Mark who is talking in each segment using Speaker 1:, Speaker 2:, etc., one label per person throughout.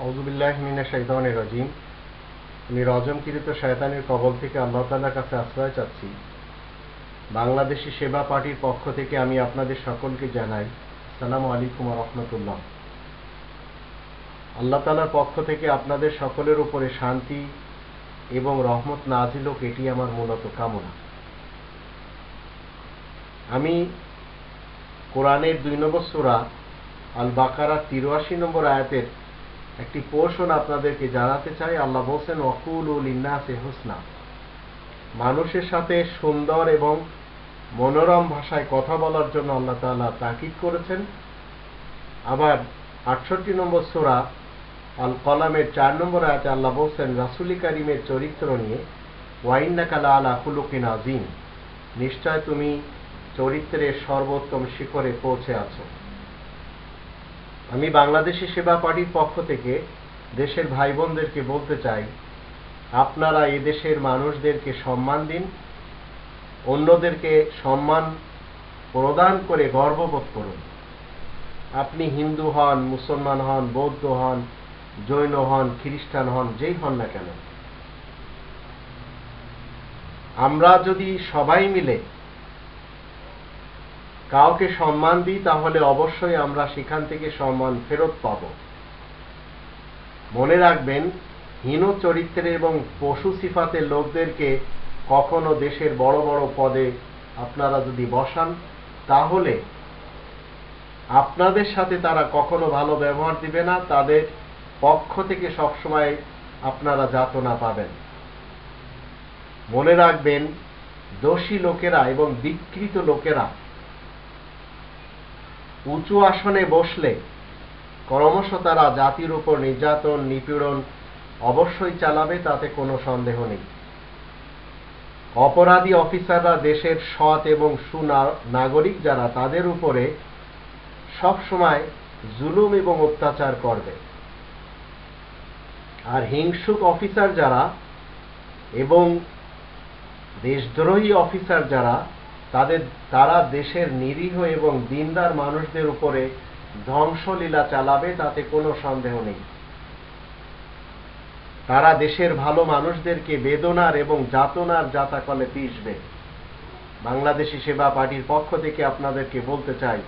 Speaker 1: আউযুবিল্লাহি মিনাশ শাইতানির রাজিম। আমি রজমকৃত শয়তানের কবল থেকে আল্লাহ তাআলার কাছে আশ্রয় চাচ্ছি। বাংলাদেশি সেবা পার্টির পক্ষ থেকে আমি আপনাদের সকলকে জানাই আসসালামু আলাইকুম ওয়া রাহমাতুল্লাহ। আল্লাহ তাআলার পক্ষ থেকে আপনাদের সকলের উপরে শান্তি এবং রহমত নাজিল হোক, এটি আমার মূলত কামনা। আমি কোরআনের 2 নম্বর সূরা আল বাকারার 83 নম্বর আয়াতের একটি পোর্শন আপনাদেরকে জানাতে চাই। আল্লাহ বলছেন, ওয়াকুলু লিন্নাসি হুসনা, মানুষের সাথে সুন্দর এবং মনোরম ভাষায় কথা বলার জন্য আল্লাহ তাআলা তাকিদ করেছেন। আবার 68 নম্বর সূরা আল কলামের 4 নম্বর আয়াতে আল্লাহ বলছেন রাসূল কারীমের চরিত্র নিয়ে, ওয়া ইন্নাকা লাআলা খুলুকিন আযীম, নিশ্চয় তুমি চরিত্রের সর্বোত্তম শিখরে পৌঁছে আছো। আমি বাংলাদেশি সেবা পার্টির পক্ষ থেকে দেশের ভাই বোনদেরকে বলতে চাই, আপনারা এদেশের মানুষদেরকে সম্মান দিন, অন্যদেরকে সম্মান প্রদান করে গর্ববোধ করুন। আপনি হিন্দু হন, মুসলমান হন, বৌদ্ধ হন, জৈন হন, খ্রিস্টান হন, যেই হন না কেন, আমরা যদি সবাই মিলে কাউকে সম্মান দিই তাহলে অবশ্যই আমরা সেখান থেকে সম্মান ফেরত পাব। মনে রাখবেন, হীন চরিত্রের এবং পশু সিফাতের লোকদেরকে কখনো দেশের বড় বড় পদে আপনারা যদি বসান, তাহলে আপনাদের সাথে তারা কখনো ভালো ব্যবহার দিবে না, তাদের পক্ষ থেকে সবসময় আপনারা যাতনা পাবেন। মনে রাখবেন, দোষী লোকেরা এবং বিকৃত লোকেরা উঁচু আসনে বসলে ক্রমশ তারা জাতির উপর নির্যাতন নিপীড়ন অবশ্যই চালাবে, তাতে কোনো সন্দেহ নেই। অপরাধী অফিসাররা দেশের সৎ এবং সুনাগরিক যারা, তাদের উপরে সবসময় জুলুম এবং অত্যাচার করবে। আর হিংসুক অফিসার যারা এবং দেশদ্রোহী অফিসার যারা, তারা দেশের নিরীহ এবং দিনদার মানুষদের উপরে ধ্বংসলীলা চালাবে, তাতে কোনো সন্দেহ নেই। তারা দেশের ভালো মানুষদেরকে বেদনার এবং যাতনার জাতাকলে পিষবে। বাংলাদেশি সেবা পার্টির পক্ষ থেকে আপনাদেরকে বলতে চাই,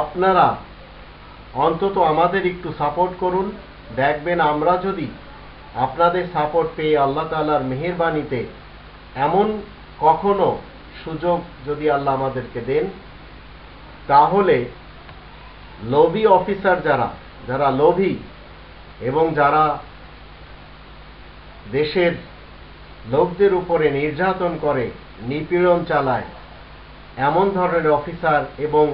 Speaker 1: আপনারা অন্তত আমাদের একটু সাপোর্ট করুন। দেখবেন, আমরা যদি আপনাদের সাপোর্ট পেয়ে আল্লাহ তাআলার মেহেরবানিতে এমন কখনো সুযোগ যদি আল্লাহ আমাদেরকে দেন, তাহলে লোভী অফিসার যারা লোভী এবং যারা দেশের লোকদের উপরে নির্যাতন করে, নিপীড়ন চালায়, এমন ধরনের অফিসার এবং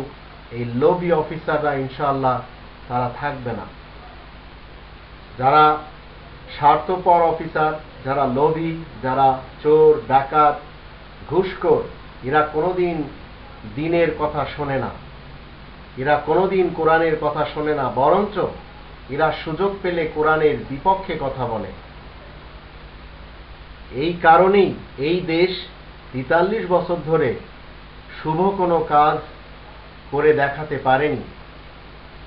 Speaker 1: এই লোভী অফিসাররা ইনশাআল্লাহ তারা থাকবে না। যারা স্বার্থপর অফিসার, যারা লোভী, যারা চোর ডাকাত ঘুষখোর, এরা কোনোদিন দ্বীনের কথা শোনে না, এরা কোনোদিন কোরআনের কথা শোনে না, বরঞ্চ এরা সুযোগ পেলে কোরআনের বিপক্ষে কথা বলে। এই কারণেই এই দেশ 43 বছর ধরে শুভ কোনো কাজ করে দেখাতে পারেনি।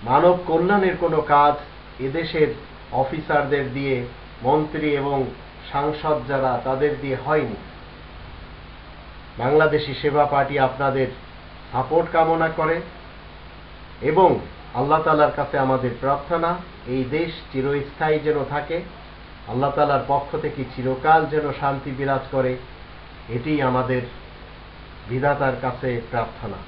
Speaker 1: মানব কল্যাণের কোনো কাজ এদেশের অফিসারদের দিয়ে, মন্ত্রী এবং সাংসদ যারা, তাদের দিয়ে হয়নি। বাংলাদেশি সেবা পার্টি আপনাদের সাপোর্ট কামনা করে এবং আল্লাহ তাআলার কাছে আমাদের প্রার্থনা, এই দেশ চিরস্থায়ী যেন থাকে, আল্লাহ তাআলার পক্ষ থেকে চিরকাল যেন শান্তি বিরাজ করে, এটি আমাদের বিধাতার কাছে প্রার্থনা।